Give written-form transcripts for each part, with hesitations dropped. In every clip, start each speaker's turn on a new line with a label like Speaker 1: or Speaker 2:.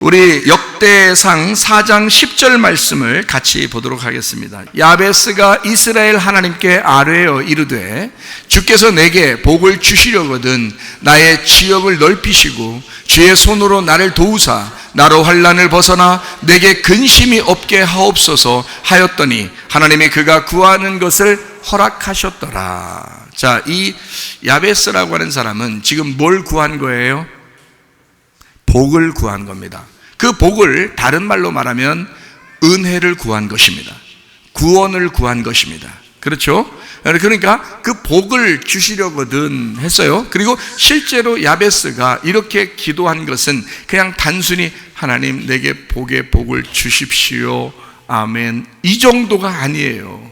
Speaker 1: 우리 역대상 4장 10절 말씀을 같이 보도록 하겠습니다. 야베스가 이스라엘 하나님께 아뢰어 이르되 주께서 내게 복을 주시려거든 나의 지역을 넓히시고 주의 손으로 나를 도우사 나로 환난을 벗어나 내게 근심이 없게 하옵소서 하였더니 하나님이 그가 구하는 것을 허락하셨더라. 자, 이 야베스라고 하는 사람은 지금 뭘 구한 거예요? 복을 구한 겁니다. 그 복을 다른 말로 말하면 은혜를 구한 것입니다. 구원을 구한 것입니다. 그렇죠? 그러니까 그 복을 주시려거든 했어요. 그리고 실제로 야베스가 이렇게 기도한 것은 그냥 단순히 하나님 내게 복을 주십시오. 아멘. 이 정도가 아니에요.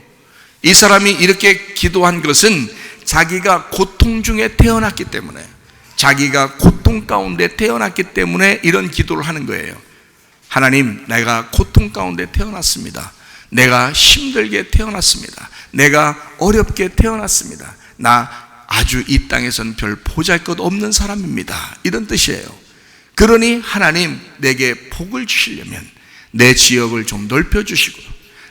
Speaker 1: 이 사람이 이렇게 기도한 것은 자기가 고통 중에 태어났기 때문에, 자기가 고통 가운데 태어났기 때문에 이런 기도를 하는 거예요. 하나님, 내가 고통 가운데 태어났습니다. 내가 힘들게 태어났습니다. 내가 어렵게 태어났습니다. 나 아주 이 땅에선 별 보잘것 없는 사람입니다. 이런 뜻이에요. 그러니 하나님, 내게 복을 주시려면 내 지역을 좀 넓혀주시고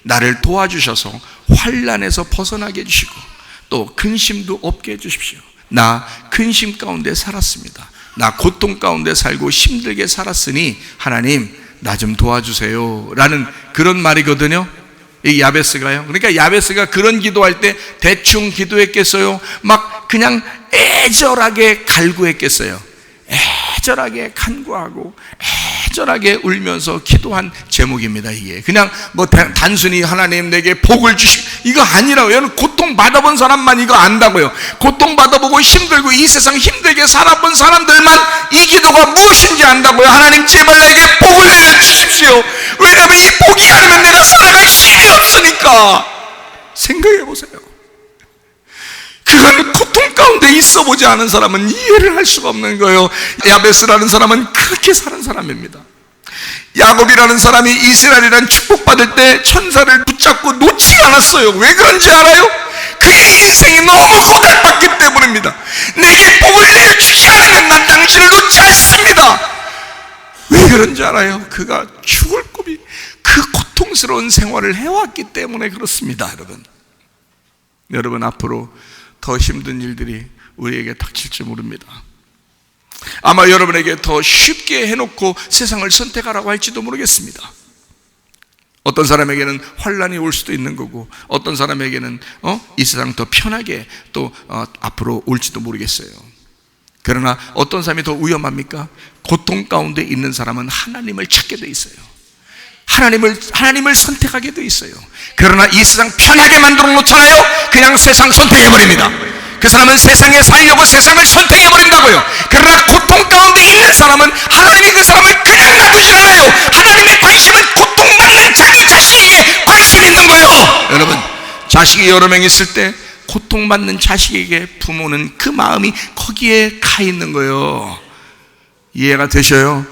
Speaker 1: 나를 도와주셔서 환난에서 벗어나게 해주시고 또 근심도 없게 해주십시오. 나 근심 가운데 살았습니다. 나 고통 가운데 살고 힘들게 살았으니 하나님 나 좀 도와주세요 라는 그런 말이거든요. 이 야베스가요. 그러니까 야베스가 그런 기도할 때 대충 기도했겠어요? 막 그냥 애절하게 갈구했겠어요? 애절하게 간구하고 애절하게 울면서 기도한 제목입니다. 이게 그냥 뭐 단순히 하나님 내게 복을 주시고 이거 아니라고요. 여러분, 고통 받아본 사람만 이거 안다고요. 고통 받아보고 힘들고 이 세상 힘들게 살아본 사람들만 이 기도가 무엇인지 안다고요. 하나님 제발 내게 복을 주십시오. 왜냐하면 이 복이 아니면 내가 살아갈 힘이 없으니까. 생각해 보세요. 그건 고통 가운데 있어 보지 않은 사람은 이해를 할 수가 없는 거예요. 야베스라는 사람은 그렇게 사는 사람입니다. 야곱이라는 사람이 이스라엘이라는 축복받을 때 천사를 붙잡고 놓지 않았어요. 왜 그런지 알아요? 그의 인생이 너무 고달팠기 때문입니다. 내게 복을 내주지 않으면 난 당신을 놓지 않습니다. 왜 그런지 알아요? 그가 죽을 꿈이 그 고통스러운 생활을 해왔기 때문에 그렇습니다. 여러분 앞으로 더 힘든 일들이 우리에게 닥칠지 모릅니다. 아마 여러분에게 더 쉽게 해놓고 세상을 선택하라고 할지도 모르겠습니다. 어떤 사람에게는 환난이 올 수도 있는 거고 어떤 사람에게는 이 세상 더 편하게 또 앞으로 올지도 모르겠어요. 그러나 어떤 사람이 더 위험합니까? 고통 가운데 있는 사람은 하나님을 찾게 돼 있어요. 하나님을 선택하게 돼 있어요. 그러나 이 세상 편하게 만들어 놓잖아요. 그냥 세상 선택해버립니다. 그 사람은 세상에 살려고 세상을 선택해버린다고요. 그러나 고통 가운데 있는 사람은 하나님이 그 사람을 그냥 놔두지 않아요. 하나님의 관심은 고통받는 자기 자신에게 관심이 있는 거예요. 여러분, 자식이 여러 명 있을 때 고통받는 자식에게 부모는 그 마음이 거기에 가 있는 거예요. 이해가 되셔요?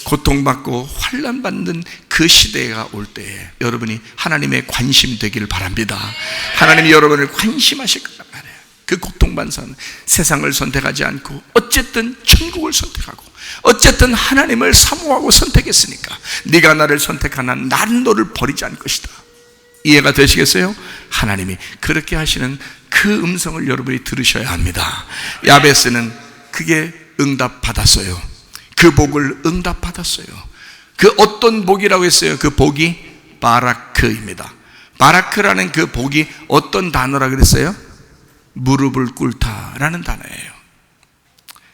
Speaker 1: 고통받고 환난받는 그 시대가 올 때에 여러분이 하나님의 관심 되기를 바랍니다. 하나님이 여러분을 관심하실 거란 말이에요. 그 고통받는 사람은 세상을 선택하지 않고 어쨌든 천국을 선택하고 어쨌든 하나님을 사모하고 선택했으니까 네가 나를 선택하나 나는 너를 버리지 않을 것이다. 이해가 되시겠어요? 하나님이 그렇게 하시는 그 음성을 여러분이 들으셔야 합니다. 야베스는 그게 응답받았어요. 그 복을 응답받았어요. 그 어떤 복이라고 했어요? 그 복이 바라크입니다. 바라크라는 그 복이 어떤 단어라 그랬어요? 무릎을 꿇다라는 단어예요.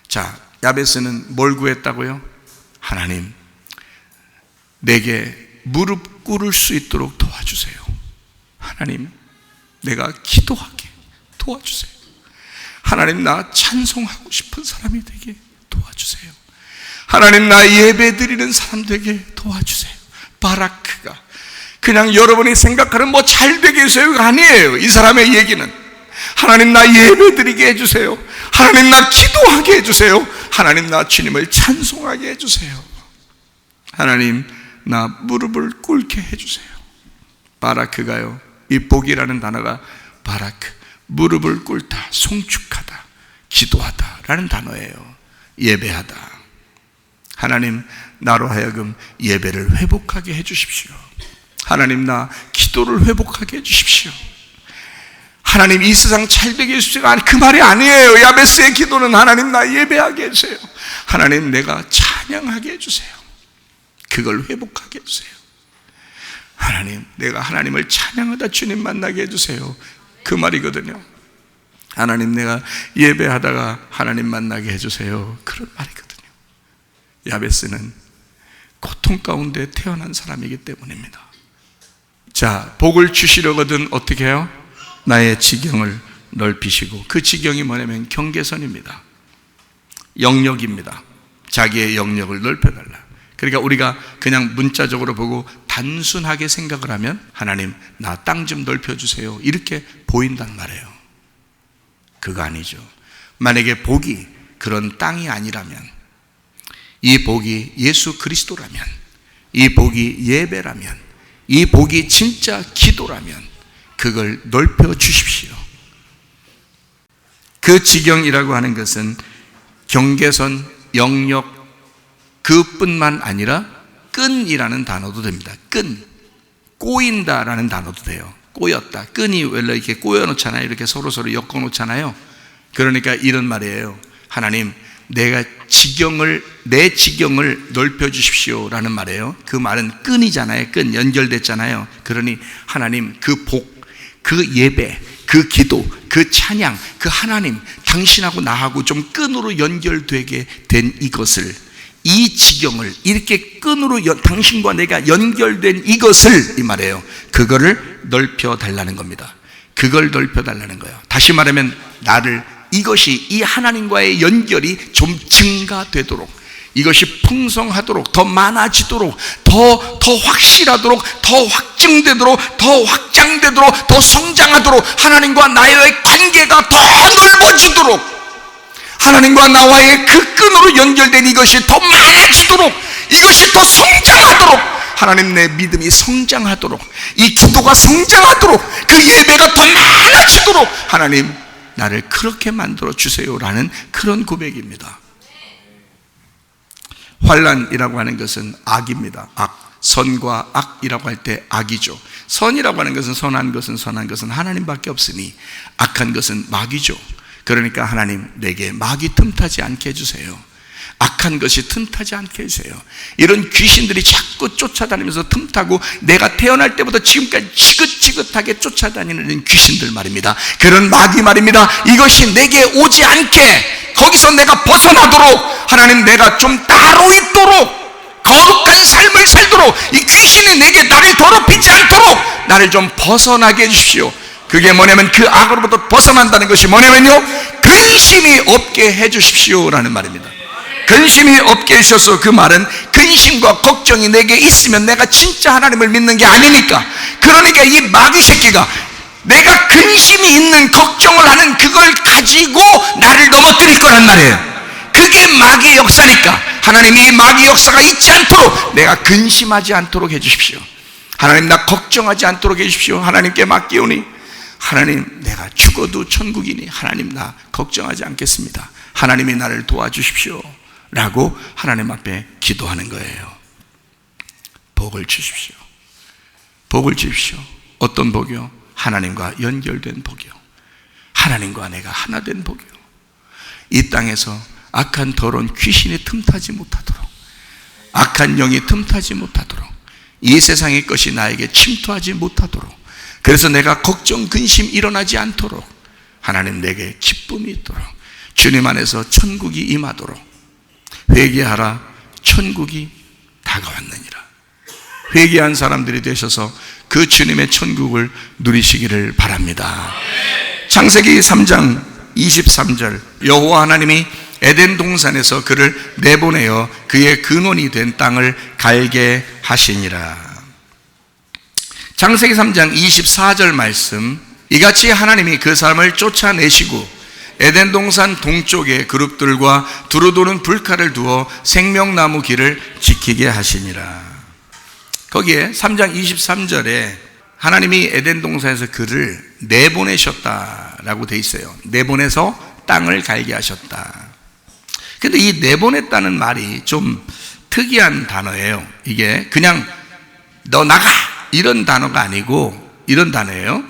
Speaker 1: 자, 야베스는 뭘 구했다고요? 하나님, 내게 무릎 꿇을 수 있도록 도와주세요. 하나님, 내가 기도하게 도와주세요. 하나님, 나 찬송하고 싶은 사람이 되게 도와주세요. 하나님, 나 예배 드리는 사람 되게 도와주세요. 바라크가 그냥 여러분이 생각하는 뭐 잘 되게 해주세요가 아니에요. 이 사람의 얘기는 하나님, 나 예배 드리게 해주세요. 하나님, 나 기도하게 해주세요. 하나님, 나 주님을 찬송하게 해주세요. 하나님, 나 무릎을 꿇게 해주세요. 바라크가요, 이 복이라는 단어가 바라크, 무릎을 꿇다, 송축하다, 기도하다 라는 단어예요. 예배하다. 하나님, 나로 하여금 예배를 회복하게 해주십시오. 하나님, 나 기도를 회복하게 해주십시오. 하나님, 이 세상 찰되게 해주십시오. 그 말이 아니에요. 야베스의 기도는 하나님, 나 예배하게 해주세요. 하나님, 내가 찬양하게 해주세요. 그걸 회복하게 해주세요. 하나님, 내가 하나님을 찬양하다 주님 만나게 해주세요. 그 말이거든요. 하나님, 내가 예배하다가 하나님 만나게 해주세요. 그런 말이거든요. 야베스는 고통 가운데 태어난 사람이기 때문입니다. 자, 복을 주시려거든 어떻게 해요? 나의 지경을 넓히시고, 그 지경이 뭐냐면 경계선입니다. 영역입니다. 자기의 영역을 넓혀달라. 그러니까 우리가 그냥 문자적으로 보고 단순하게 생각을 하면 하나님, 나 땅 좀 넓혀주세요, 이렇게 보인단 말이에요. 그거 아니죠. 만약에 복이 그런 땅이 아니라면, 이 복이 예수 그리스도라면, 이 복이 예배라면, 이 복이 진짜 기도라면 그걸 넓혀 주십시오. 그 지경이라고 하는 것은 경계선, 영역, 그뿐만 아니라 끈이라는 단어도 됩니다. 끈, 꼬인다라는 단어도 돼요. 꼬였다, 끈이 원래 이렇게 꼬여놓잖아요. 이렇게 서로서로 엮어놓잖아요. 그러니까 이런 말이에요. 하나님, 내 지경을 넓혀주십시오 라는 말이에요. 그 말은 끈이잖아요. 끈, 연결됐잖아요. 그러니 하나님, 그 복, 그 예배, 그 기도, 그 찬양, 그 하나님, 당신하고 나하고 좀 끈으로 연결되게 된 이것을, 이 지경을, 이렇게 끈으로 당신과 내가 연결된 이것을, 이 말이에요. 그거를 넓혀달라는 겁니다. 그걸 넓혀달라는 거예요. 다시 말하면 나를, 이것이, 이 하나님과의 연결이 좀 증가되도록, 이것이 풍성하도록, 더 많아지도록, 더 확실하도록, 더 확증되도록, 더 확장되도록, 더 성장하도록, 하나님과 나의 관계가 더 넓어지도록, 하나님과 나와의 그 끈으로 연결된 이것이 더 많아지도록, 이것이 더 성장하도록, 하나님, 내 믿음이 성장하도록, 이 기도가 성장하도록, 그 예배가 더 많아지도록 하나님, 나를 그렇게 만들어 주세요라는 그런 고백입니다. 환난이라고 하는 것은 악입니다. 악, 선과 악이라고 할 때 악이죠. 선이라고 하는 것은, 선한 것은 하나님밖에 없으니 악한 것은 마귀죠. 그러니까 하나님, 내게 마귀 틈타지 않게 해주세요. 악한 것이 틈타지 않게 해주세요. 이런 귀신들이 자꾸 쫓아다니면서 틈타고, 내가 태어날 때부터 지금까지 지긋지긋하게 쫓아다니는 귀신들 말입니다. 그런 마귀 말입니다. 이것이 내게 오지 않게, 거기서 내가 벗어나도록, 하나님, 내가 좀 따로 있도록, 거룩한 삶을 살도록, 이 귀신이 나를 더럽히지 않도록 나를 좀 벗어나게 해주십시오. 그게 뭐냐면, 그 악으로부터 벗어난다는 것이 뭐냐면요, 근심이 없게 해주십시오 라는 말입니다. 근심이 없게 해주셔서, 그 말은 근심과 걱정이 내게 있으면 내가 진짜 하나님을 믿는 게 아니니까. 그러니까 이 마귀 새끼가 내가 근심이 있는, 걱정을 하는 그걸 가지고 나를 넘어뜨릴 거란 말이에요. 그게 마귀의 역사니까 하나님, 이 마귀 역사가 있지 않도록 내가 근심하지 않도록 해주십시오. 하나님, 나 걱정하지 않도록 해주십시오. 하나님께 맡기오니, 하나님, 내가 죽어도 천국이니 하나님, 나 걱정하지 않겠습니다. 하나님이 나를 도와주십시오 라고 하나님 앞에 기도하는 거예요. 복을 주십시오. 복을 주십시오. 어떤 복이요? 하나님과 연결된 복이요. 하나님과 내가 하나 된 복이요. 이 땅에서 악한 더러운 귀신이 틈타지 못하도록, 악한 영이 틈타지 못하도록, 이 세상의 것이 나에게 침투하지 못하도록, 그래서 내가 걱정, 근심 일어나지 않도록, 하나님, 내게 기쁨이 있도록, 주님 안에서 천국이 임하도록, 회개하라, 천국이 다가왔느니라. 회개한 사람들이 되셔서 그 주님의 천국을 누리시기를 바랍니다. 창세기 3장 23절, 여호와 하나님이 에덴 동산에서 그를 내보내어 그의 근원이 된 땅을 갈게 하시니라. 창세기 3장 24절 말씀, 이같이 하나님이 그 사람을 쫓아내시고 에덴 동산 동쪽에 그룹들과 두루도는 불칼을 두어 생명나무 길을 지키게 하시니라. 거기에 3장 23절에 하나님이 에덴 동산에서 그를 내보내셨다라고 돼 있어요. 내보내서 땅을 갈게 하셨다. 근데 이 내보냈다는 말이 좀 특이한 단어예요. 이게 그냥 너 나가 이런 단어가 아니고 이런 단어예요.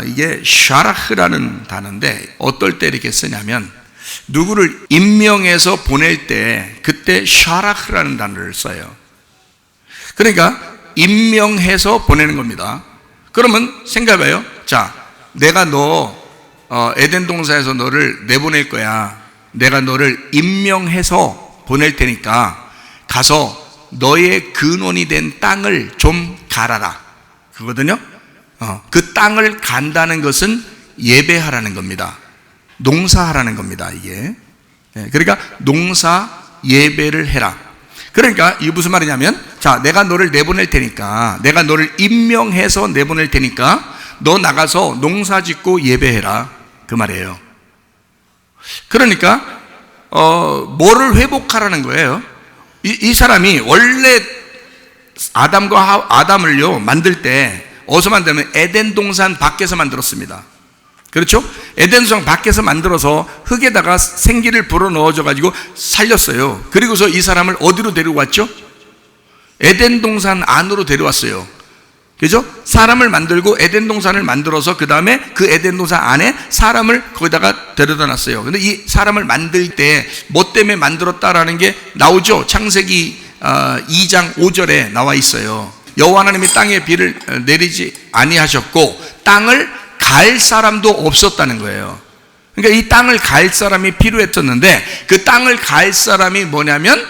Speaker 1: 이게 샤라흐라는 단어인데 어떨 때 이렇게 쓰냐면 누구를 임명해서 보낼 때 그때 샤라흐라는 단어를 써요. 그러니까 임명해서 보내는 겁니다. 그러면 생각해봐요. 자, 내가 너 에덴 동산에서 너를 내보낼 거야. 내가 너를 임명해서 보낼 테니까 가서 너의 근원이 된 땅을 좀 갈아라. 그거거든요. 그 땅을 간다는 것은 예배하라는 겁니다. 농사하라는 겁니다. 이게. 그러니까 농사 예배를 해라. 그러니까 이게 무슨 말이냐면, 자, 내가 너를 내보낼 테니까, 내가 너를 임명해서 내보낼 테니까 너 나가서 농사 짓고 예배해라. 그 말이에요. 그러니까 뭐를 회복하라는 거예요? 이 사람이 원래 아담을요 만들 때 어디서 만들면 에덴 동산 밖에서 만들었습니다. 그렇죠? 에덴 동산 밖에서 만들어서 흙에다가 생기를 불어 넣어줘 가지고 살렸어요. 그리고서 이 사람을 어디로 데리고 왔죠? 에덴 동산 안으로 데려왔어요. 그죠? 사람을 만들고 에덴 동산을 만들어서 그 다음에 그 에덴 동산 안에 사람을 거기다가 데려다 놨어요. 근데 이 사람을 만들 때 뭐 때문에 만들었다라는 게 나오죠? 창세기 2장 5절에 나와 있어요. 여호와 하나님이 땅에 비를 내리지 아니하셨고 땅을 갈 사람도 없었다는 거예요. 그러니까 이 땅을 갈 사람이 필요했었는데 그 땅을 갈 사람이 뭐냐면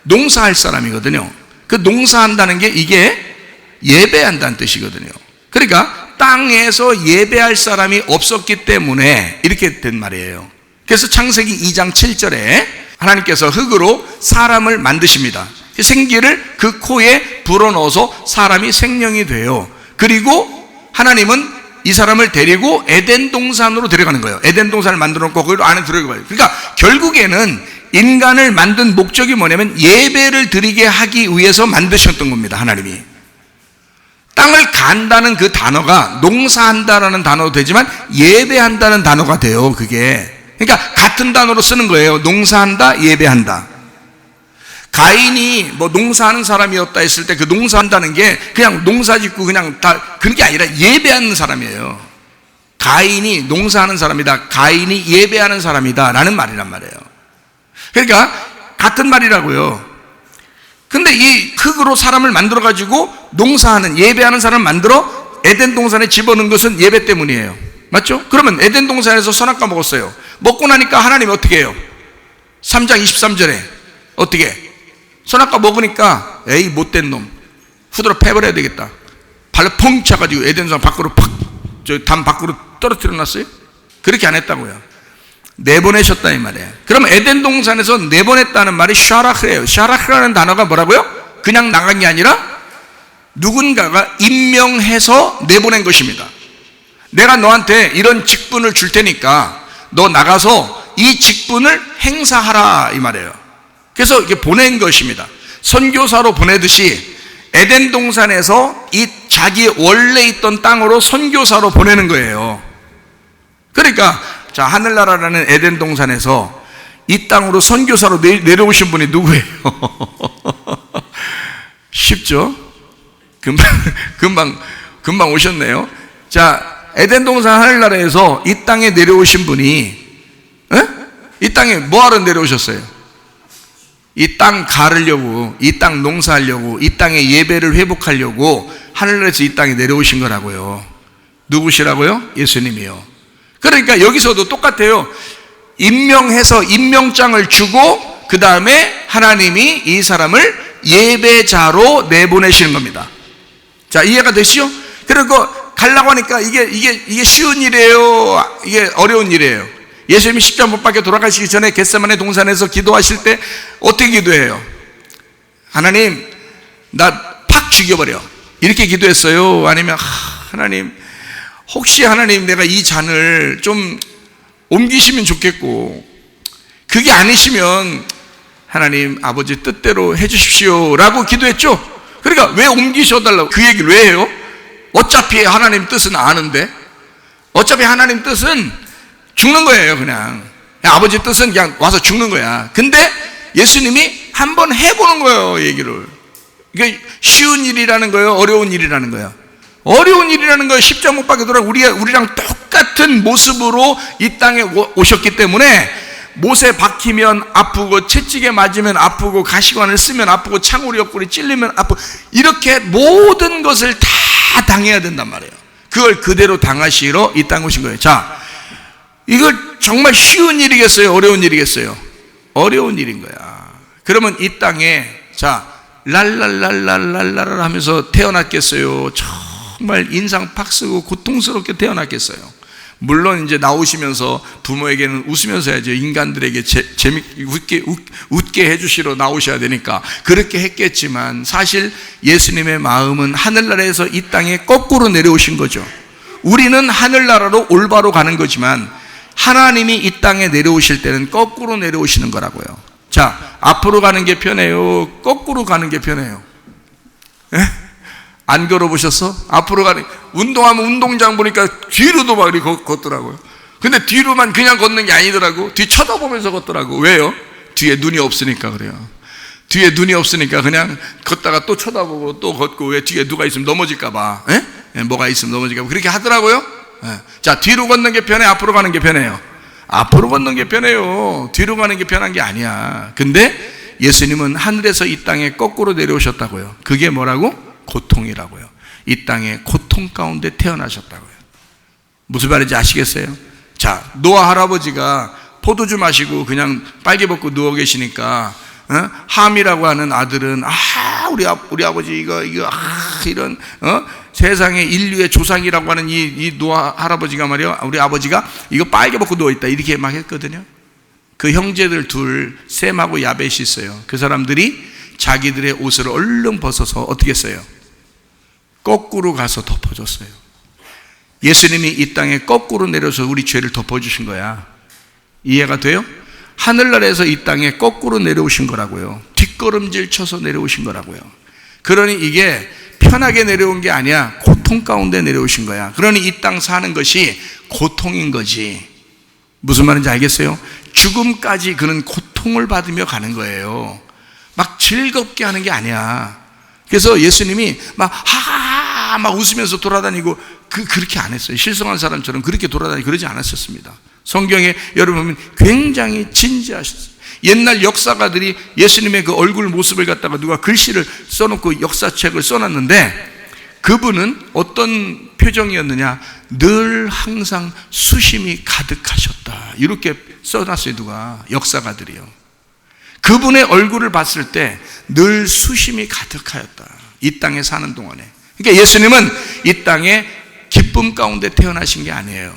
Speaker 1: 농사할 사람이거든요. 그 농사한다는 게 이게 예배한다는 뜻이거든요. 그러니까 땅에서 예배할 사람이 없었기 때문에 이렇게 된 말이에요. 그래서 창세기 2장 7절에 하나님께서 흙으로 사람을 만드십니다. 생기를 그 코에 불어넣어서 사람이 생명이 돼요. 그리고 하나님은 이 사람을 데리고 에덴 동산으로 데려가는 거예요. 에덴 동산을 만들어 놓고 거기로 안에 들어가요. 그러니까 결국에는 인간을 만든 목적이 뭐냐면 예배를 드리게 하기 위해서 만드셨던 겁니다. 하나님이. 땅을 간다는 그 단어가 농사한다라는 단어도 되지만 예배한다는 단어가 돼요. 그게. 그러니까 같은 단어로 쓰는 거예요. 농사한다, 예배한다. 가인이 뭐 농사하는 사람이었다 했을 때 그 농사한다는 게 그냥 농사 짓고 그냥 다 그런 게 아니라 예배하는 사람이에요. 가인이 농사하는 사람이다. 가인이 예배하는 사람이다. 라는 말이란 말이에요. 그러니까 같은 말이라고요. 근데 이 흙으로 사람을 만들어 가지고 농사하는 예배하는 사람을 만들어 에덴 동산에 집어넣은 것은 예배 때문이에요. 맞죠? 그러면 에덴 동산에서 선악과 먹었어요. 먹고 나니까 하나님이 어떻게 해요? 3장 23절에 어떻게? 선악과 먹으니까 에이 못된 놈 후드로 패버려야 되겠다. 발로 펑 차가지고 에덴 동산 밖으로 팍 저 담 밖으로 떨어뜨려 놨어요. 그렇게 안 했다고요. 내보내셨다 이 말이에요. 그럼 에덴 동산에서 내보냈다는 말이 샤라흐예요. 샤라흐라는 단어가 뭐라고요? 그냥 나간 게 아니라 누군가가 임명해서 내보낸 것입니다. 내가 너한테 이런 직분을 줄 테니까 너 나가서 이 직분을 행사하라 이 말이에요. 그래서 이게 보낸 것입니다. 선교사로 보내듯이 에덴 동산에서 이 자기 원래 있던 땅으로 선교사로 보내는 거예요. 그러니까 자, 하늘나라라는 에덴 동산에서 이 땅으로 선교사로 내려오신 분이 누구예요? 쉽죠? 금방 오셨네요. 자, 에덴 동산 하늘나라에서 이 땅에 내려오신 분이 이 땅에 뭐하러 내려오셨어요? 이 땅 가르려고, 이 땅 농사하려고, 이 땅의 예배를 회복하려고 하늘나라에서 이 땅에 내려오신 거라고요. 누구시라고요? 예수님이요. 그러니까 여기서도 똑같아요. 임명해서 임명장을 주고 그 다음에 하나님이 이 사람을 예배자로 내보내시는 겁니다. 자, 이해가 되시죠? 그리고 가려고 하니까 이게 쉬운 일이에요? 이게 어려운 일이에요? 예수님이 십자가 못 박혀 돌아가시기 전에 겟세마네 동산에서 기도하실 때 어떻게 기도해요? 하나님, 나 팍 죽여버려. 이렇게 기도했어요? 아니면 하나님, 혹시 하나님 내가 이 잔을 좀 옮기시면 좋겠고 그게 아니시면 하나님 아버지 뜻대로 해주십시오 라고 기도했죠. 그러니까 왜 옮기셔달라고 그 얘기를 왜 해요? 어차피 하나님 뜻은 아는데 어차피 하나님 뜻은 죽는 거예요. 그냥 아버지 뜻은 그냥 와서 죽는 거야. 근데 예수님이 한번 해보는 거예요, 얘기를. 이게 쉬운 일이라는 거예요, 어려운 일이라는 거예요? 어려운 일이라는 거예요. 십자가 못 박히더라. 우리랑 똑같은 모습으로 이 땅에 오셨기 때문에 못에 박히면 아프고, 채찍에 맞으면 아프고, 가시관을 쓰면 아프고, 창으로 옆구리 찔리면 아프고, 이렇게 모든 것을 다 당해야 된단 말이에요. 그걸 그대로 당하시러 이 땅에 오신 거예요. 자, 이걸 정말 쉬운 일이겠어요, 어려운 일이겠어요? 어려운 일인 거야. 그러면 이 땅에, 자, 랄랄랄랄랄랄 하면서 태어났겠어요? 정말 인상 팍 쓰고 고통스럽게 태어났겠어요? 물론 이제 나오시면서 부모에게는 웃으면서 해야죠. 인간들에게 웃게 해주시러 나오셔야 되니까 그렇게 했겠지만, 사실 예수님의 마음은 하늘나라에서 이 땅에 거꾸로 내려오신 거죠. 우리는 하늘나라로 올바로 가는 거지만 하나님이 이 땅에 내려오실 때는 거꾸로 내려오시는 거라고요. 자, 앞으로 가는 게 편해요, 거꾸로 가는 게 편해요? 예? 안 걸어보셨어? 앞으로 가는, 운동하면 운동장 보니까 뒤로도 막 이렇게 걷더라고요. 근데 뒤로만 그냥 걷는 게 아니더라고. 뒤 쳐다보면서 걷더라고. 왜요? 뒤에 눈이 없으니까 그래요. 뒤에 눈이 없으니까 그냥 걷다가 또 쳐다보고 또 걷고, 왜 뒤에 누가 있으면 넘어질까봐, 뭐가 있으면 넘어질까봐 그렇게 하더라고요. 자, 뒤로 걷는 게 편해, 앞으로 가는 게 편해요? 앞으로 걷는 게 편해요. 뒤로 가는 게 편한 게 아니야. 근데 예수님은 하늘에서 이 땅에 거꾸로 내려오셨다고요. 그게 뭐라고? 고통이라고요. 이 땅에 고통 가운데 태어나셨다고요. 무슨 말인지 아시겠어요? 자, 노아 할아버지가 포도주 마시고 그냥 빨개 벗고 누워 계시니까, 함이라고 하는 아들은, 우리 아버지 이거 이런 세상에 인류의 조상이라고 하는 이 노아 할아버지가 말이야, 우리 아버지가 이거 빨개 벗고 누워 있다, 이렇게 막 했거든요. 그 형제들 둘, 셈하고 야벳이 있어요. 그 사람들이 자기들의 옷을 얼른 벗어서 어떻게 했어요? 거꾸로 가서 덮어줬어요. 예수님이 이 땅에 거꾸로 내려서 우리 죄를 덮어주신 거야. 이해가 돼요? 하늘나라에서 이 땅에 거꾸로 내려오신 거라고요. 뒷걸음질 쳐서 내려오신 거라고요. 그러니 이게 편하게 내려온 게 아니야. 고통 가운데 내려오신 거야. 그러니 이 땅 사는 것이 고통인 거지. 무슨 말인지 알겠어요? 죽음까지 그는 고통을 받으며 가는 거예요. 막 즐겁게 하는 게 아니야. 그래서 예수님이 막 웃으면서 돌아다니고 그렇게 안 했어요. 실성한 사람처럼 그렇게 돌아다니고 그러지 않았었습니다. 성경에 여러분 보면 굉장히 진지하셨어요. 옛날 역사가들이 예수님의 그 얼굴 모습을 갖다가 누가 글씨를 써놓고 역사책을 써놨는데, 그분은 어떤 표정이었느냐? 늘 항상 수심이 가득하셨다, 이렇게 써놨어요. 누가? 역사가들이요. 그분의 얼굴을 봤을 때 늘 수심이 가득하였다, 이 땅에 사는 동안에. 그러니까 예수님은 이 땅에 기쁨 가운데 태어나신 게 아니에요.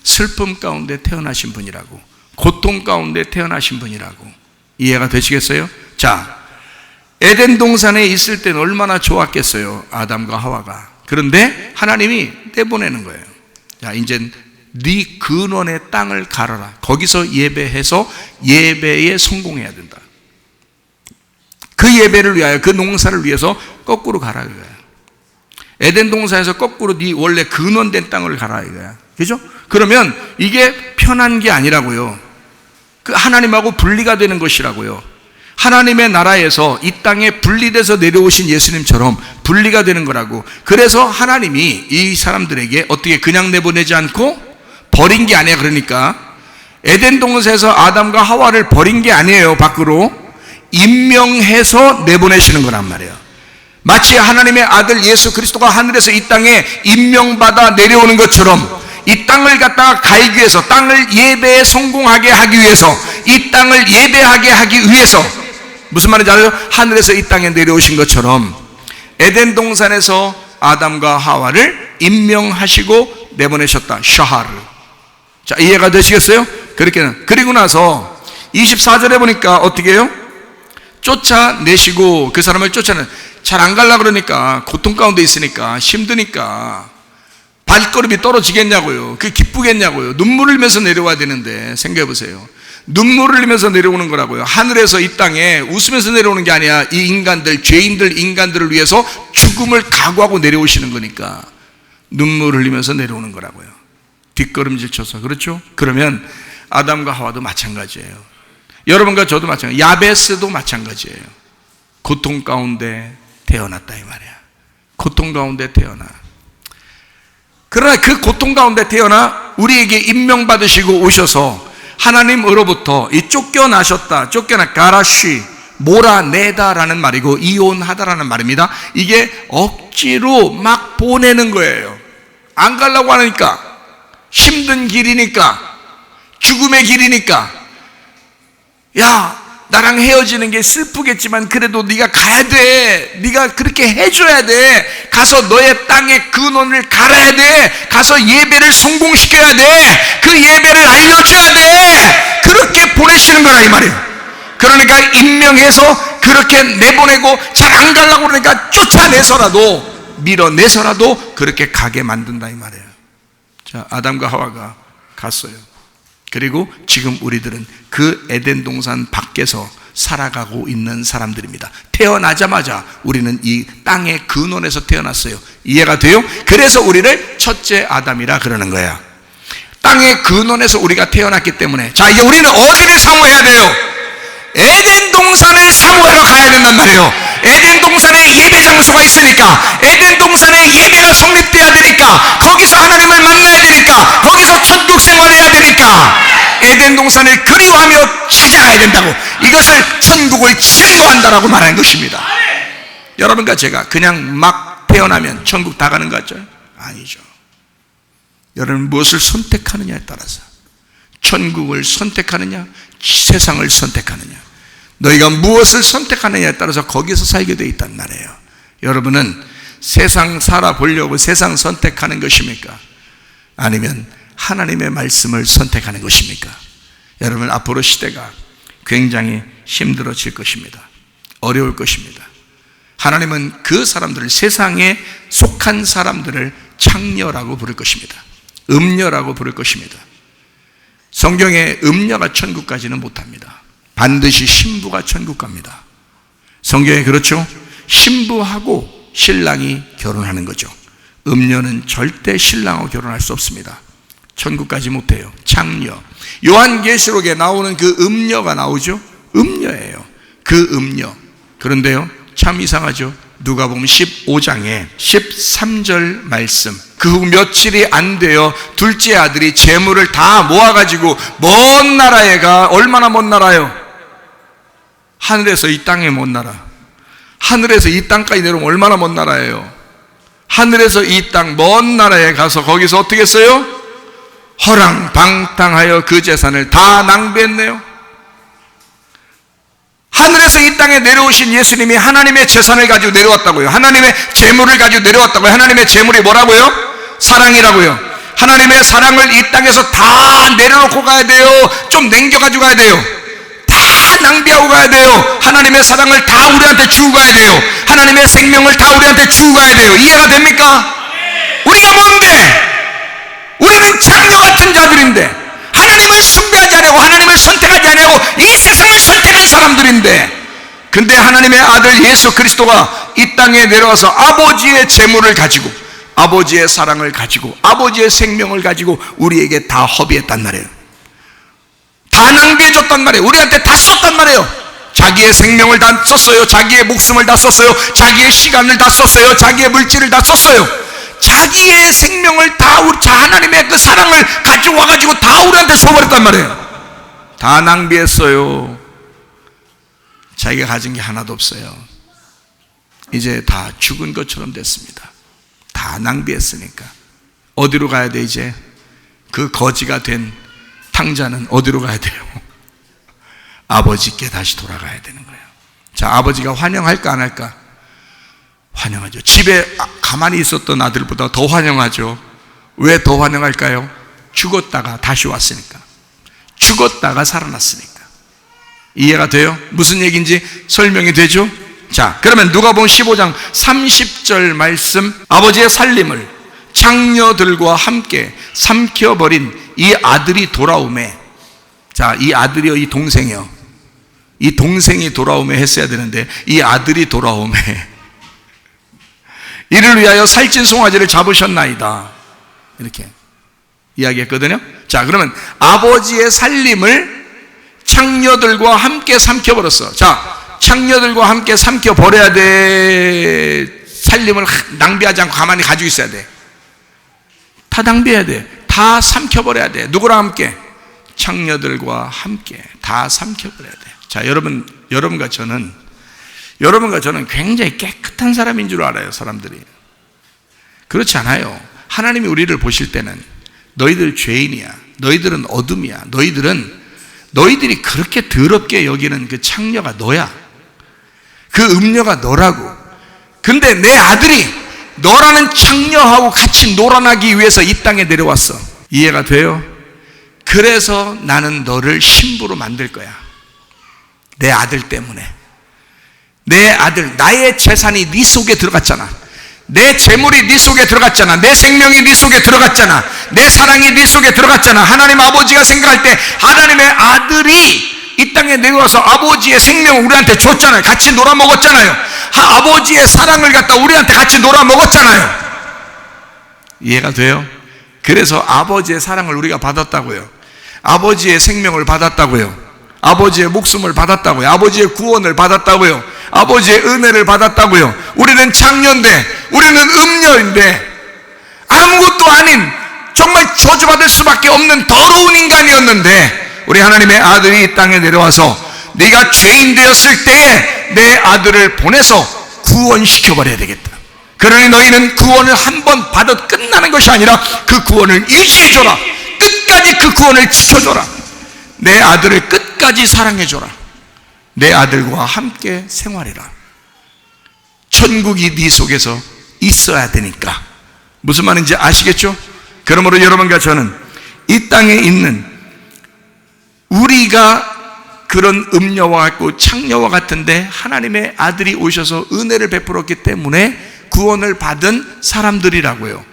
Speaker 1: 슬픔 가운데 태어나신 분이라고, 고통 가운데 태어나신 분이라고. 이해가 되시겠어요? 자, 에덴 동산에 있을 때는 얼마나 좋았겠어요, 아담과 하와가. 그런데 하나님이 떼보내는 거예요. 자, 이제 네 근원의 땅을 갈아라. 거기서 예배해서 예배에 성공해야 된다. 그 예배를 위하여, 그 농사를 위해서 거꾸로 가라 이거야. 에덴 동산에서 거꾸로 네 원래 근원된 땅을 가라 이거야. 그죠? 그러면 이게 편한 게 아니라고요. 그 하나님하고 분리가 되는 것이라고요. 하나님의 나라에서 이 땅에 분리돼서 내려오신 예수님처럼 분리가 되는 거라고. 그래서 하나님이 이 사람들에게 어떻게 그냥 내보내지 않고 버린 게 아니야. 그러니까 에덴 동산에서 아담과 하와를 버린 게 아니에요. 밖으로 임명해서 내보내시는 거란 말이에요. 마치 하나님의 아들 예수 그리스도가 하늘에서 이 땅에 임명받아 내려오는 것처럼 이 땅을 갖다가 갈기 위해서, 땅을 예배에 성공하게 하기 위해서, 이 땅을 예배하게 하기 위해서, 무슨 말인지 알아요? 하늘에서 이 땅에 내려오신 것처럼 에덴 동산에서 아담과 하와를 임명하시고 내보내셨다. 샤하르. 자, 이해가 되시겠어요? 그렇게는. 그리고 나서 24절에 보니까 어떻게 해요? 쫓아내시고, 그 사람을 쫓아내, 잘 안 갈라 그러니까, 고통 가운데 있으니까, 힘드니까 발걸음이 떨어지겠냐고요. 그게 기쁘겠냐고요. 눈물을 흘리면서 내려와야 되는데, 생각해 보세요. 눈물을 흘리면서 내려오는 거라고요. 하늘에서 이 땅에 웃으면서 내려오는 게 아니야. 이 인간들, 죄인들, 인간들을 위해서 죽음을 각오하고 내려오시는 거니까 눈물을 흘리면서 내려오는 거라고요. 뒷걸음질 쳐서. 그렇죠? 그러면 아담과 하와도 마찬가지예요. 여러분과 저도 마찬가지, 야베스도 마찬가지예요. 고통 가운데 태어났다 이 말이야. 고통 가운데 태어나. 그러나 그 고통 가운데 태어나 우리에게 임명받으시고 오셔서 하나님으로부터 이 쫓겨나셨다, 가라쉬, 몰아내다라는 말이고 이혼하다라는 말입니다. 이게 억지로 막 보내는 거예요. 안 가려고 하니까, 힘든 길이니까, 죽음의 길이니까, 야, 나랑 헤어지는 게 슬프겠지만 그래도 네가 가야 돼. 네가 그렇게 해줘야 돼. 가서 너의 땅의 근원을 갈아야 돼. 가서 예배를 성공시켜야 돼. 그 예배를 알려줘야 돼. 그렇게 보내시는 거라 이 말이에요. 그러니까 임명해서 그렇게 내보내고 잘 안 가려고 그러니까 쫓아내서라도, 밀어내서라도 그렇게 가게 만든다 이 말이에요. 자, 아담과 하와가 갔어요. 그리고 지금 우리들은 그 에덴 동산 밖에서 살아가고 있는 사람들입니다. 태어나자마자 우리는 이 땅의 근원에서 태어났어요. 이해가 돼요? 그래서 우리를 첫째 아담이라 그러는 거야. 땅의 근원에서 우리가 태어났기 때문에, 자, 이제 우리는 어디를 사모해야 돼요? 에덴 동산을 사모하러 가야 된단 말이에요. 에덴 동산에 예배 장소가 있으니까, 에덴 동산에 예배가 성립돼야 되니까, 거기서 하나님을 만나야 되니까, 거기서 천국 생활해야 되니까 에덴 동산을 그리워하며 찾아가야 된다고, 이것을 천국을 증거한다라고 말하는 것입니다. 여러분과 제가 그냥 막 태어나면 천국 다 가는 거 같죠? 아니죠. 여러분 무엇을 선택하느냐에 따라서, 천국을 선택하느냐, 세상을 선택하느냐, 너희가 무엇을 선택하느냐에 따라서 거기서 살게 돼 있단 말이에요. 여러분은 세상 살아보려고 세상 선택하는 것입니까? 아니면 하나님의 말씀을 선택하는 것입니까? 여러분, 앞으로 시대가 굉장히 힘들어질 것입니다. 어려울 것입니다. 하나님은 그 사람들을, 세상에 속한 사람들을 창녀라고 부를 것입니다. 음녀라고 부를 것입니다. 성경에 음녀가 천국 가지는 못합니다. 반드시 신부가 천국 갑니다. 성경에 그렇죠? 신부하고 신랑이 결혼하는 거죠. 음녀는 절대 신랑하고 결혼할 수 없습니다. 천국 가지 못해요. 창녀. 요한계시록에 나오는 그 음녀가 나오죠? 음녀예요. 그 음녀. 그런데요, 참 이상하죠? 누가복음 15장에 13절 말씀, 그 후 며칠이 안 되어 둘째 아들이 재물을 다 모아가지고 먼 나라에 가. 얼마나 먼 나라요? 하늘에서 이 땅에 먼 나라. 하늘에서 이 땅까지 내려오면 얼마나 먼 나라예요? 하늘에서 이 땅 먼 나라에 가서 거기서 어떻게 했어요? 허랑방탕하여 그 재산을 다 낭비했네요. 하늘에서 이 땅에 내려오신 예수님이 하나님의 재산을 가지고 내려왔다고요. 하나님의 재물을 가지고 내려왔다고요. 하나님의 재물이 뭐라고요? 사랑이라고요. 하나님의 사랑을 이 땅에서 다 내려놓고 가야 돼요. 좀 남겨가지고 가야 돼요. 다 낭비하고 가야 돼요. 하나님의 사랑을 다 우리한테 주고 가야 돼요. 하나님의 생명을 다 우리한테 주고 가야 돼요. 이해가 됩니까? 우리가 뭔데? 우리는 장녀 같은 자들인데, 하나님을 숭배하지 않고 하나님을 선택하지 않고 이 세상을 선택한 사람들인데, 근데 하나님의 아들 예수 그리스도가 이 땅에 내려와서 아버지의 재물을 가지고, 아버지의 사랑을 가지고, 아버지의 생명을 가지고 우리에게 다 허비했단 말이에요. 다 낭비해줬단 말이에요. 우리한테 다 썼단 말이에요. 자기의 생명을 다 썼어요. 자기의 목숨을 다 썼어요. 자기의 시간을 다 썼어요. 자기의 물질을 다 썼어요. 자기의 생명을 다, 하나님의 그 사랑을 가지고 와가지고 다 우리한테 줘버렸단 말이에요. 다 낭비했어요. 자기가 가진 게 하나도 없어요. 이제 다 죽은 것처럼 됐습니다. 다 낭비했으니까 어디로 가야 돼? 이제 그 거지가 된 탕자는 어디로 가야 돼요? 아버지께 다시 돌아가야 되는 거예요. 자, 아버지가 환영할까 안 할까? 환영하죠. 집에 가만히 있었던 아들보다 더 환영하죠. 왜 더 환영할까요? 죽었다가 다시 왔으니까. 죽었다가 살아났으니까. 이해가 돼요? 무슨 얘기인지 설명이 되죠? 자, 그러면 누가복음 15장 30절 말씀, 아버지의 살림을 장녀들과 함께 삼켜버린 이 아들이 돌아오매. 자, 이 아들이요, 이 동생이요, 이 동생이 돌아오매 했어야 되는데 이 아들이 돌아오매. 이를 위하여 살찐 송아지를 잡으셨나이다, 이렇게 이야기했거든요. 자, 그러면 아버지의 살림을 창녀들과 함께 삼켜버렸어. 자, 창녀들과 함께 삼켜버려야 돼? 살림을 낭비하지 않고 가만히 가지고 있어야 돼? 다 낭비해야 돼. 다 삼켜버려야 돼. 누구랑 함께? 창녀들과 함께 다 삼켜버려야 돼. 자, 여러분과 저는 굉장히 깨끗한 사람인 줄 알아요, 사람들이. 그렇지 않아요. 하나님이 우리를 보실 때는 너희들 죄인이야, 너희들은 어둠이야, 너희들이 그렇게 더럽게 여기는 그 창녀가 너야. 그 음녀가 너라고. 근데 내 아들이 너라는 창녀하고 같이 놀아나기 위해서 이 땅에 내려왔어. 이해가 돼요? 그래서 나는 너를 신부로 만들 거야. 내 아들 때문에. 내 아들, 나의 재산이 네 속에 들어갔잖아. 내 재물이 네 속에 들어갔잖아. 내 생명이 네 속에 들어갔잖아. 내 사랑이 네 속에 들어갔잖아. 하나님 아버지가 생각할 때 하나님의 아들이 이 땅에 내려와서 아버지의 생명을 우리한테 줬잖아요. 같이 놀아먹었잖아요. 아버지의 사랑을 갖다 우리한테 같이 놀아먹었잖아요. 이해가 돼요? 그래서 아버지의 사랑을 우리가 받았다고요. 아버지의 생명을 받았다고요. 아버지의 목숨을 받았다고요. 아버지의 구원을 받았다고요. 아버지의 은혜를 받았다고요. 우리는 창녀인데, 우리는 음녀인데, 아무것도 아닌 정말 저주받을 수밖에 없는 더러운 인간이었는데, 우리 하나님의 아들이 이 땅에 내려와서 네가 죄인 되었을 때에 내 아들을 보내서 구원시켜버려야 되겠다. 그러니 너희는 구원을 한 번 받아 끝나는 것이 아니라 그 구원을 유지해줘라. 끝까지 그 구원을 지켜줘라. 내 아들을 끝까지 사랑해줘라. 내 아들과 함께 생활해라. 천국이 네 속에서 있어야 되니까. 무슨 말인지 아시겠죠? 그러므로 여러분과 저는 이 땅에 있는 우리가 그런 음녀와 같고 창녀와 같은데 하나님의 아들이 오셔서 은혜를 베풀었기 때문에 구원을 받은 사람들이라고요.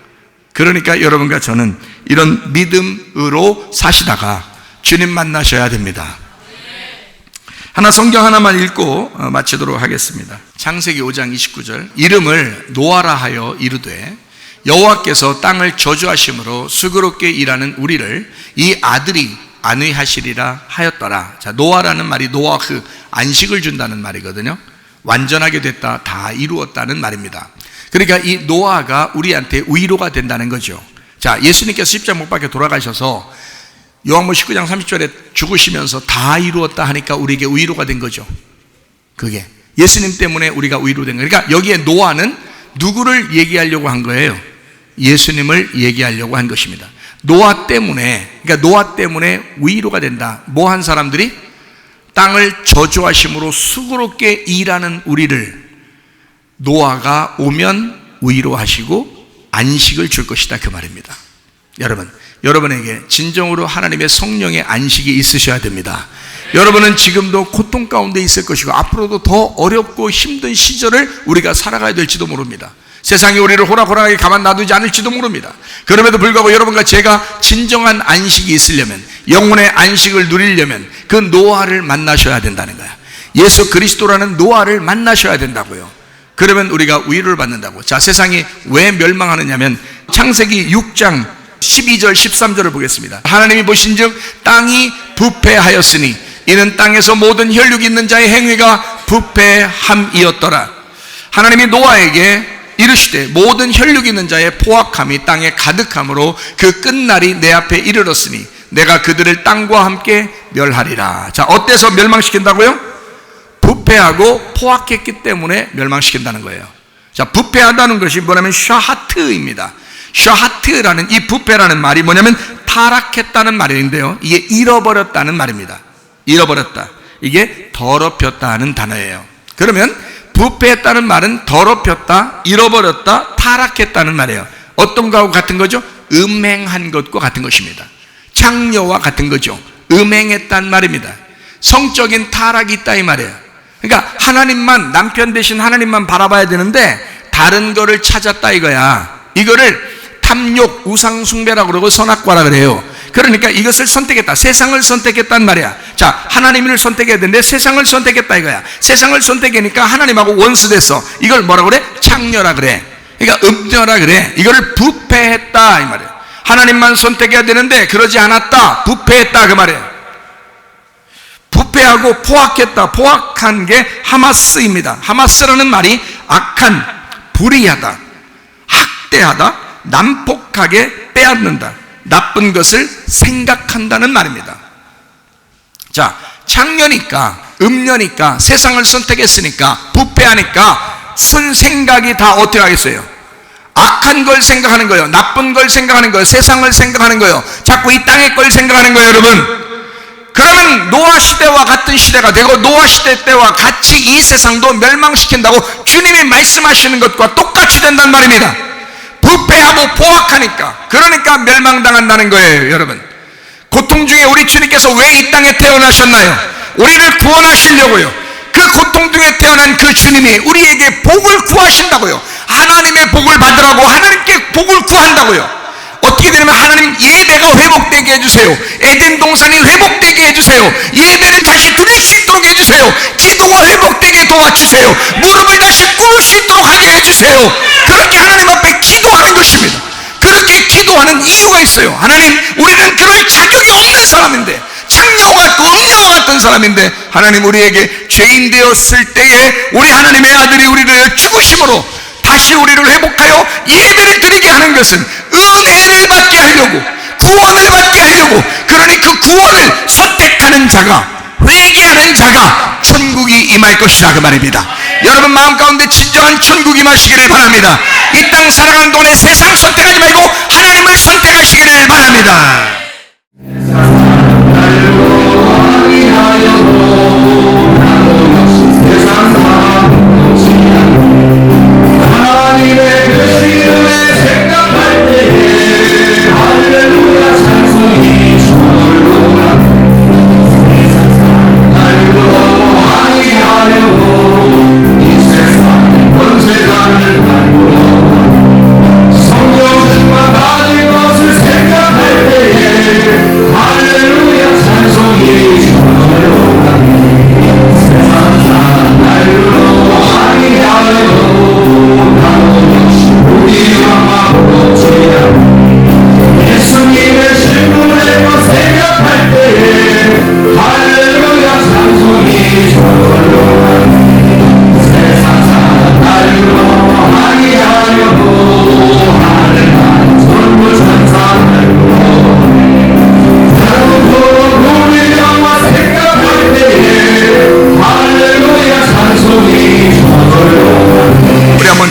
Speaker 1: 그러니까 여러분과 저는 이런 믿음으로 사시다가 주님 만나셔야 됩니다. 하나 성경 하나만 읽고 마치도록 하겠습니다. 창세기 5장 29절. 이름을 노아라 하여 이르되 여호와께서 땅을 저주하심으로 수고롭게 일하는 우리를 이 아들이 안위하시리라 하였더라. 자, 노아라는 말이 노아흐, 안식을 준다는 말이거든요. 완전하게 됐다, 다 이루었다는 말입니다. 그러니까 이 노아가 우리한테 위로가 된다는 거죠. 자, 예수님께서 십자가 못 박혀 돌아가셔서 요한복음 19장 30절에 죽으시면서 다 이루었다 하니까 우리에게 위로가 된 거죠. 그게 예수님 때문에 우리가 위로된 거예요. 그러니까 여기에 노아는 누구를 얘기하려고 한 거예요? 예수님을 얘기하려고 한 것입니다. 노아 때문에, 그러니까 노아 때문에 위로가 된다. 뭐 한 사람들이? 땅을 저주하심으로 수고롭게 일하는 우리를 노아가 오면 위로하시고 안식을 줄 것이다, 그 말입니다. 여러분에게 진정으로 하나님의 성령의 안식이 있으셔야 됩니다. 여러분은 지금도 고통 가운데 있을 것이고 앞으로도 더 어렵고 힘든 시절을 우리가 살아가야 될지도 모릅니다. 세상이 우리를 호락호락하게 가만 놔두지 않을지도 모릅니다. 그럼에도 불구하고 여러분과 제가 진정한 안식이 있으려면, 영혼의 안식을 누리려면 그 노아를 만나셔야 된다는 거야. 예수 그리스도라는 노아를 만나셔야 된다고요. 그러면 우리가 위로를 받는다고. 자, 세상이 왜 멸망하느냐면 창세기 6장 12절 13절을 보겠습니다. 하나님이 보신즉 땅이 부패하였으니 이는 땅에서 모든 혈육이 있는 자의 행위가 부패함이었더라. 하나님이 노아에게 이르시되 모든 혈육이 있는 자의 포악함이 땅에 가득함으로 그 끝날이 내 앞에 이르렀으니 내가 그들을 땅과 함께 멸하리라. 자, 어때서 멸망시킨다고요? 부패하고 포악했기 때문에 멸망시킨다는 거예요. 자, 부패하다는 것이 뭐냐면 샤하트입니다. 샤하트라는 이 부패라는 말이 뭐냐면 타락했다는 말인데요, 이게 잃어버렸다는 말입니다. 잃어버렸다, 이게 더럽혔다 하는 단어예요. 그러면 부패했다는 말은 더럽혔다, 잃어버렸다, 타락했다는 말이에요. 어떤 거하고 같은 거죠? 음행한 것과 같은 것입니다. 창녀와 같은 거죠. 음행했다는 말입니다. 성적인 타락이 있다 이 말이에요. 그러니까 하나님만, 남편 대신 하나님만 바라봐야 되는데 다른 거를 찾았다 이거야. 이거를 탐욕, 우상숭배라고 그러고 선악과라 그래요. 그러니까 이것을 선택했다, 세상을 선택했단 말이야. 자, 하나님을 선택해야 되는데 세상을 선택했다 이거야. 세상을 선택하니까 하나님하고 원수됐어. 이걸 뭐라 그래? 창녀라 그래. 그러니까 음녀라 그래. 이거를 부패했다 이 말이야. 하나님만 선택해야 되는데 그러지 않았다, 부패했다 그 말이야. 부패하고 포악했다. 포악한 게 하마스입니다. 하마스라는 말이 악한, 불의하다, 학대하다, 난폭하게 빼앗는다, 나쁜 것을 생각한다는 말입니다. 자, 창녀니까, 음녀니까, 세상을 선택했으니까, 부패하니까 생각이 다 어떻게 하겠어요? 악한 걸 생각하는 거예요. 나쁜 걸 생각하는 거예요. 세상을 생각하는 거예요. 자꾸 이 땅의 걸 생각하는 거예요, 여러분. 그러면 노아 시대와 같은 시대가 되고, 노아 시대 때와 같이 이 세상도 멸망시킨다고 주님이 말씀하시는 것과 똑같이 된단 말입니다. 부패하고 포악하니까, 그러니까 멸망당한다는 거예요, 여러분. 고통 중에 우리 주님께서 왜 이 땅에 태어나셨나요? 우리를 구원하시려고요. 그 고통 중에 태어난 그 주님이 우리에게 복을 구하신다고요. 하나님의 복을 받으라고 하나님께 복을 구한다고요. 어떻게 되냐면, 하나님, 예배가 회복되게 해주세요. 에덴 동산이 회복되게 해주세요. 예배를 다시 드릴 수 있도록 해주세요. 기도가 회복되게 도와주세요. 무릎을 다시 꿇을 수 있도록 하게 해주세요. 그렇게 하나님 앞에 기도하는 것입니다. 그렇게 기도하는 이유가 있어요. 하나님, 우리는 그럴 자격이 없는 사람인데, 창녀와 같고 음녀와 같은 사람인데, 하나님, 우리에게 죄인 되었을 때에 우리 하나님의 아들이 우리를 죽으심으로 다시 우리를 회복하여 예배를 드리게 하는 것은 은혜를 받게 하려고, 구원을 받게 하려고. 그러니 그 구원을 선택하는 자가, 회개하는 자가 천국이 임할 것이다, 그 말입니다. 여러분 마음 가운데 진정한 천국이 임하시기를 바랍니다. 이 땅 살아가는 동안에 세상 선택하지 말고 하나님을 선택하시기를 바랍니다.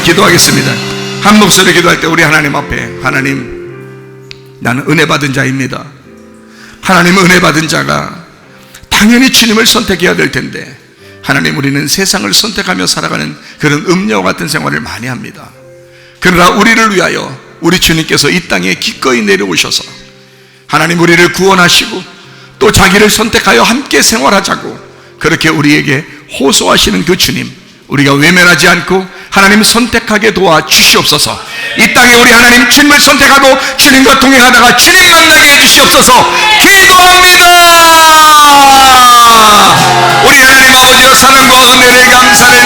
Speaker 1: 기도하겠습니다. 한 목소리 기도할 때 우리 하나님 앞에, 하나님, 나는 은혜 받은 자입니다. 하나님, 은혜 받은 자가 당연히 주님을 선택해야 될 텐데, 하나님, 우리는 세상을 선택하며 살아가는 그런 음녀와 같은 생활을 많이 합니다. 그러나 우리를 위하여 우리 주님께서 이 땅에 기꺼이 내려오셔서 하나님, 우리를 구원하시고 또 자기를 선택하여 함께 생활하자고 그렇게 우리에게 호소하시는 그 주님, 우리가 외면하지 않고 하나님 선택하게 도와주시옵소서. 이 땅에 우리 하나님 주님을 선택하고 주님과 동행하다가 주님 만나게 해주시옵소서. 기도합니다. 우리 하나님 아버지여, 사랑과 은혜를 감사를